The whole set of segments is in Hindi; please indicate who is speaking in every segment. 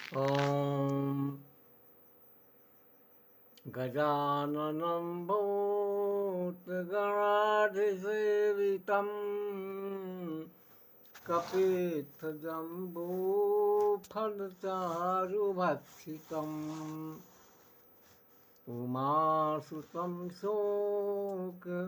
Speaker 1: ॐ गजाननं भूतगणाधिसेवितं कपित्थजम्बूफलचारुभक्षितम् उमासुतं शोकविनाशकारकं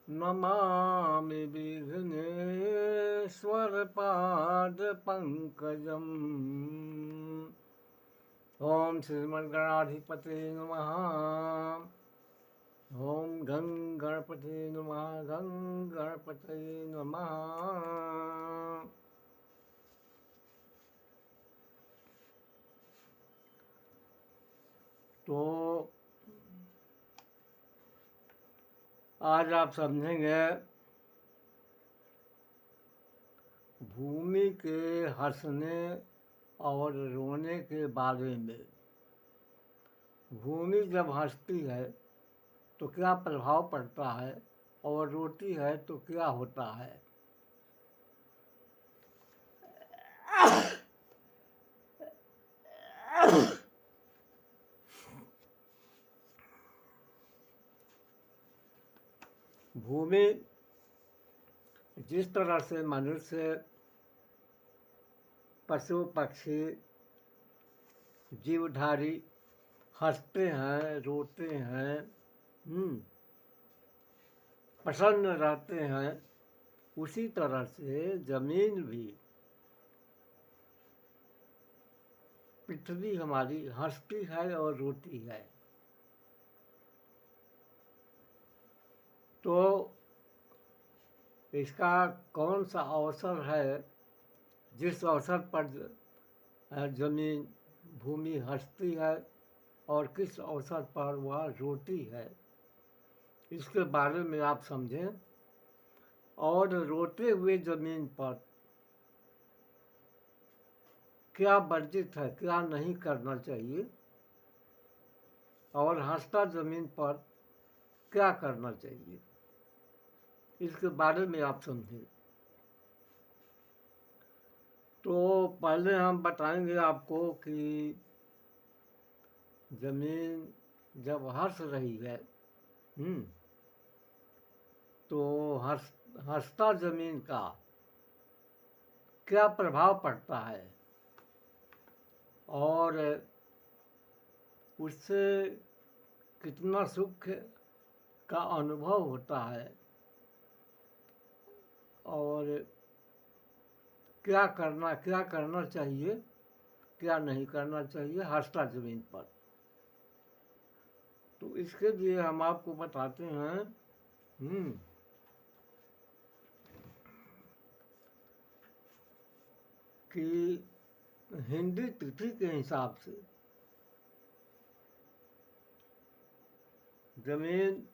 Speaker 1: नमामि विघ्नेश्वरपादपङ्कजम्। ॐ श्रीमद्गणाधिपतये नमः। ॐ गं गणपतये नमः। गं गणपतये नमः। तो आज आप समझेंगे भूमि के हंसने और रोने के बारे में। भूमि जब हंसती है तो क्या प्रभाव पड़ता है और रोती है तो क्या होता है। भूमि जिस तरह से मनुष्य, पशु पक्षी, जीवधारी हंसते हैं, रोते हैं, प्रसन्न रहते हैं, उसी तरह से जमीन भी, पृथ्वी हमारी हंसती है और रोती है। तो इसका कौन सा अवसर है जिस अवसर पर जमीन भूमि हंसती है और किस अवसर पर वह रोती है, इसके बारे में आप समझें। और रोते हुए जमीन पर क्या वर्जित है, क्या नहीं करना चाहिए, और हंसता जमीन पर क्या करना चाहिए, इसके बारे में आप समझें। तो पहले हम बताएंगे आपको कि जमीन जब हंस रही है तो हंसता जमीन का क्या प्रभाव पड़ता है और उससे कितना सुख का अनुभव होता है और क्या करना चाहिए, क्या नहीं करना चाहिए हंसता जमीन पर। तो इसके लिए हम आपको बताते हैं कि हिंदी तिथि के हिसाब से जमीन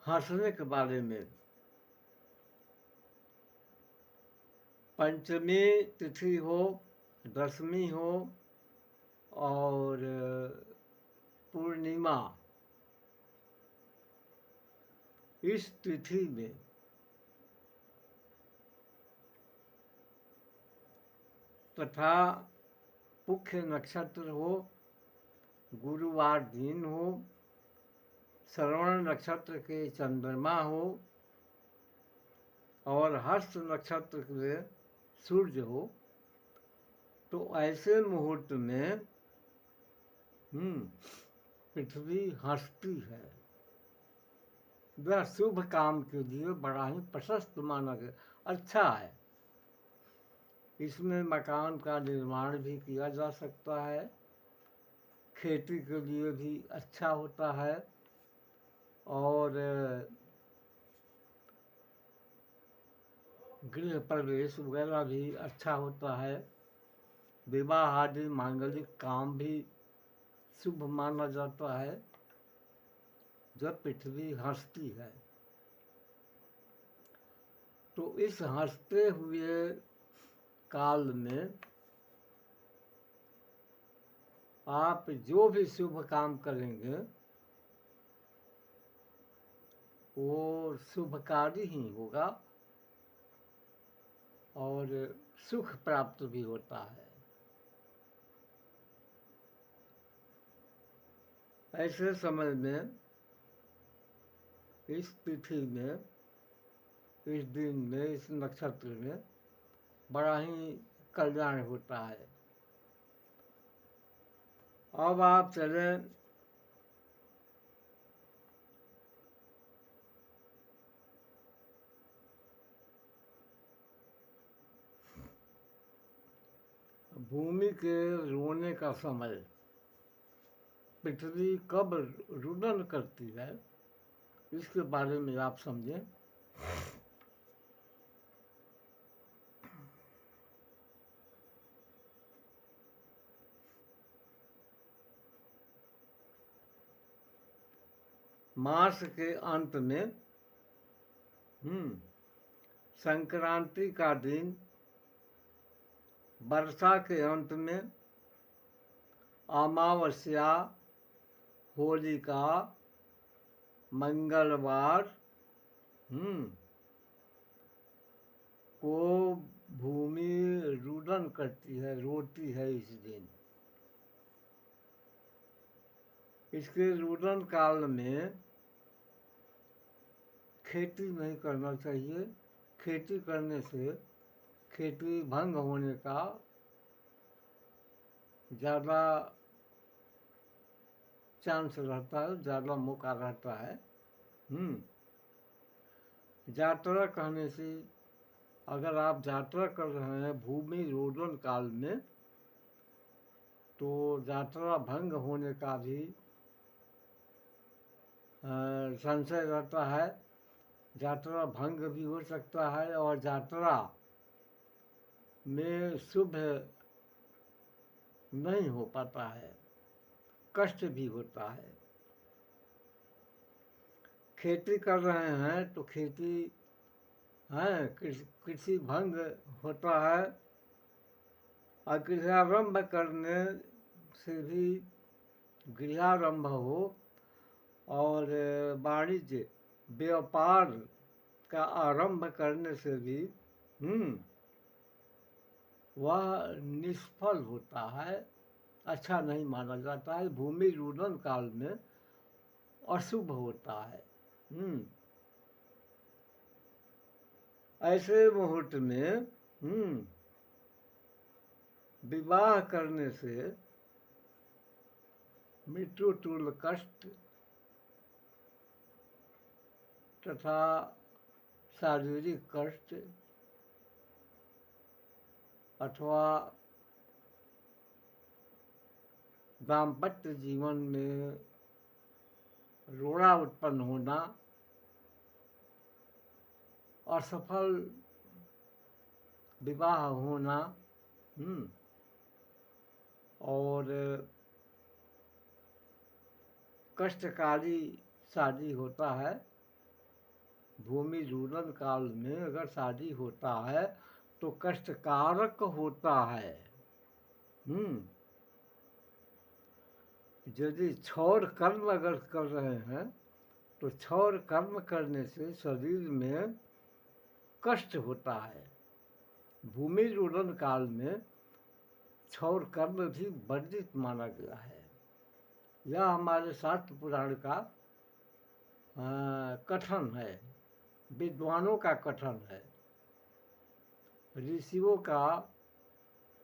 Speaker 1: हंसने के बारे में पंचमी तिथि हो, दशमी हो और पूर्णिमा, इस तिथि में तथा पुख्य नक्षत्र हो, गुरुवार दिन हो, श्रवण नक्षत्र के चंद्रमा हो और हस्त नक्षत्र के सूर्य हो, तो ऐसे मुहूर्त में पृथ्वी हंसती है। वह शुभ काम के लिए बड़ा ही प्रशस्त माना गया, अच्छा है। इसमें मकान का निर्माण भी किया जा सकता है, खेती के लिए भी अच्छा होता है और गृह प्रवेश वगैरह भी अच्छा होता है। विवाह आदि मांगलिक काम भी शुभ माना जाता है जब पृथ्वी हंसती है। तो इस हंसते हुए काल में आप जो भी शुभ काम करेंगे वो शुभकारी ही होगा और सुख प्राप्त भी होता है। ऐसे समय में, इस तिथि में, इस दिन में, इस नक्षत्र में बड़ा ही कल्याण होता है। अब आप चलें भूमि के रोने का समय। पृथ्वी कब रुदन करती है, इसके बारे में आप समझें। मास के अंत में संक्रांति का दिन, वर्षा के अंत में अमावस्या, होलिका, मंगलवार को भूमि रुदन करती है, रोती है इस दिन। इसके रुदन काल में खेती नहीं करना चाहिए। खेती करने से खेती भंग होने का ज़्यादा चांस रहता है, ज़्यादा मौका रहता है। यात्रा कहने से, अगर आप यात्रा कर रहे हैं भूमि रोदन काल में, तो यात्रा भंग होने का भी संशय रहता है। यात्रा भंग भी हो सकता है और यात्रा में शुभ नहीं हो पाता है, कष्ट भी होता है। खेती कर रहे हैं तो खेती है, कृषि भंग होता है। और गृहारंभ करने से भी, गृहारंभ हो और वाणिज्य व्यापार का आरंभ करने से भी वह निष्फल होता है, अच्छा नहीं माना जाता है। भूमि रुदन काल में अशुभ होता है। ऐसे मुहूर्त में विवाह करने से मृत्यु तुल्य कष्ट तथा शारीरिक कष्ट अथवा दाम्पत्य जीवन में रोड़ा उत्पन्न होना, असफल विवाह होना और कष्टकारी शादी होता है। भूमि रुदन काल में अगर शादी होता है तो कष्टकारक होता है। यदि क्षौर कर्म अगर कर रहे हैं तो क्षौर कर्म करने से शरीर में कष्ट होता है। भूमि रुदन काल में क्षौर कर्म भी वर्जित माना गया है। यह हमारे शास्त्र पुराण का कथन है, विद्वानों का कथन है, ऋषियों का,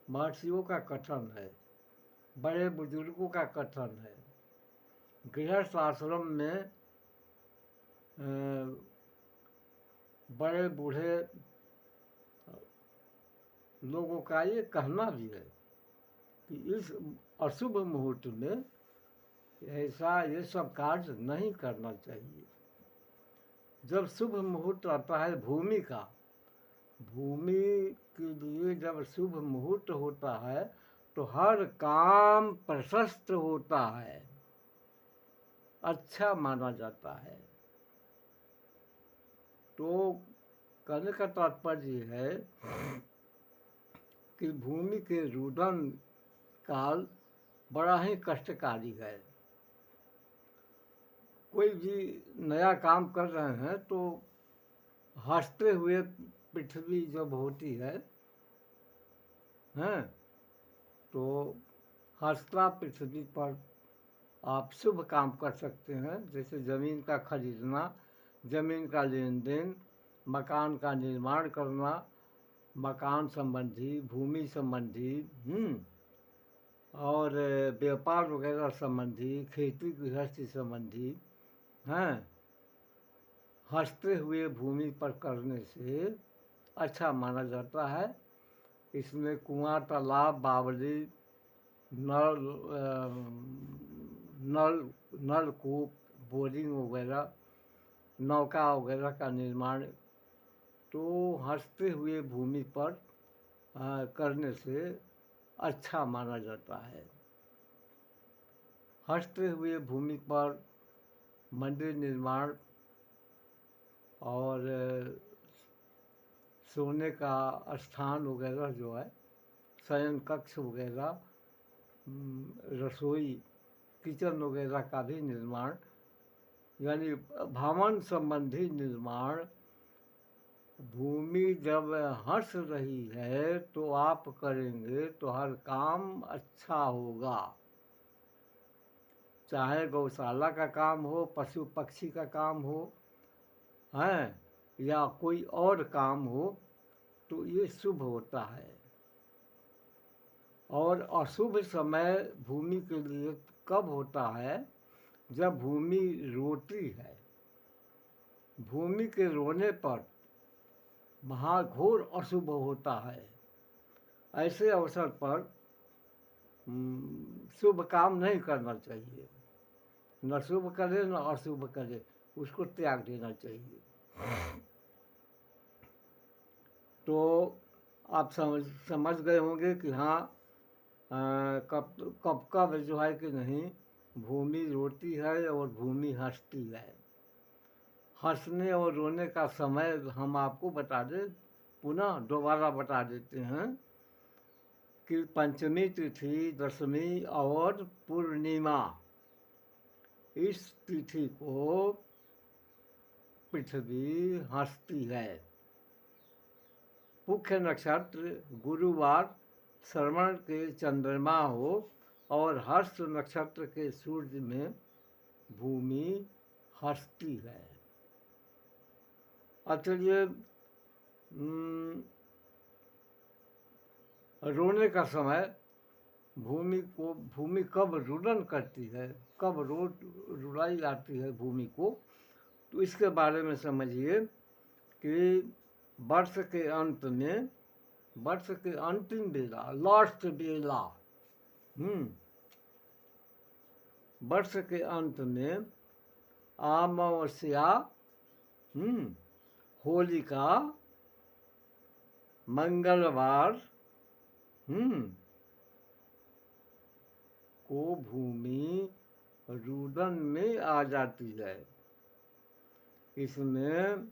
Speaker 1: महर्षियों का कथन है, बड़े बुजुर्गों का कथन है। गृहस्थ आश्रम में बड़े बूढ़े लोगों का ये कहना भी है कि इस अशुभ मुहूर्त में ऐसा ये सब कार्य नहीं करना चाहिए। जब शुभ मुहूर्त आता है भूमि का, भूमि के लिए जब शुभ मुहूर्त होता है तो हर काम प्रशस्त होता है, अच्छा माना जाता है। तो कहने का तात्पर्य है कि भूमि के रुदन काल बड़ा ही कष्टकारी है। कोई भी नया काम कर रहे हैं तो हंसते हुए पृथ्वी जब होती है, हैं, तो हंसता पृथ्वी पर आप शुभ काम कर सकते हैं, जैसे ज़मीन का खरीदना, ज़मीन का लेन देन, मकान का निर्माण करना, मकान संबंधी, भूमि संबंधी, और व्यापार वगैरह संबंधी, खेती गृहस्थी संबंधी, हैं, हंसते हुए भूमि पर करने से अच्छा माना जाता है। इसमें कुआं, तालाब, बावली, नल नल नलकूप, बोरिंग वगैरह, नौका वगैरह का निर्माण तो हंसते हुए भूमि पर करने से अच्छा माना जाता है। हंसते हुए भूमि पर मंदिर निर्माण और सोने का स्थान वगैरह जो है, शयन कक्ष वगैरह, रसोई, किचन वगैरह का भी निर्माण, यानी भवन संबंधी निर्माण, भूमि जब हंस रही है तो आप करेंगे तो हर काम अच्छा होगा। चाहे गौशाला का काम हो, पशु पक्षी का काम हो, हैं, या कोई और काम हो, तो ये शुभ होता है। और अशुभ समय भूमि के लिए कब होता है? जब भूमि रोती है। भूमि के रोने पर महाघोर अशुभ होता है। ऐसे अवसर पर शुभ काम नहीं करना चाहिए। न शुभ करे न अशुभ करे, उसको त्याग देना चाहिए। तो आप समझ गए होंगे कि हाँ, कब जो है कि नहीं, भूमि रोती है और भूमि हंसती है। हंसने और रोने का समय हम आपको बता दें, पुनः दोबारा बता देते हैं कि पंचमी तिथि, दशमी और पूर्णिमा, इस तिथि को पृथ्वी हंसती है। मुख्य नक्षत्र गुरुवार, श्रवण के चंद्रमा हो और हर्ष नक्षत्र के सूर्य में भूमि हंसती है। चलिए, रोने का समय, भूमि कब रुदन करती है, कब रुलाई आती है भूमि को, तो इसके बारे में समझिए कि वर्ष के अंत में, वर्ष के अंतिम बेला, लास्ट बेला, वर्ष के अंत में अमावस्या, होलिका, मंगलवार को भूमि रुदन में आ जाती है। इसमें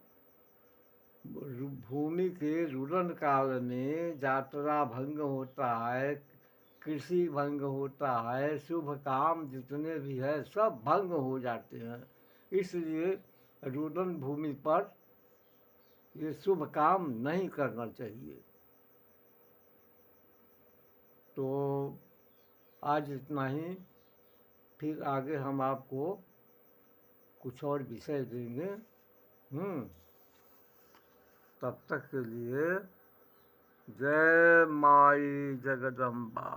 Speaker 1: भूमि के रुदन काल में यात्रा भंग होता है, कृषि भंग होता है, शुभ काम जितने भी है सब भंग हो जाते हैं। इसलिए रुदन भूमि पर ये शुभ काम नहीं करना चाहिए। तो आज इतना ही, फिर आगे हम आपको कुछ और विषय देंगे। तब तक के लिए जय माई जगदम्बा।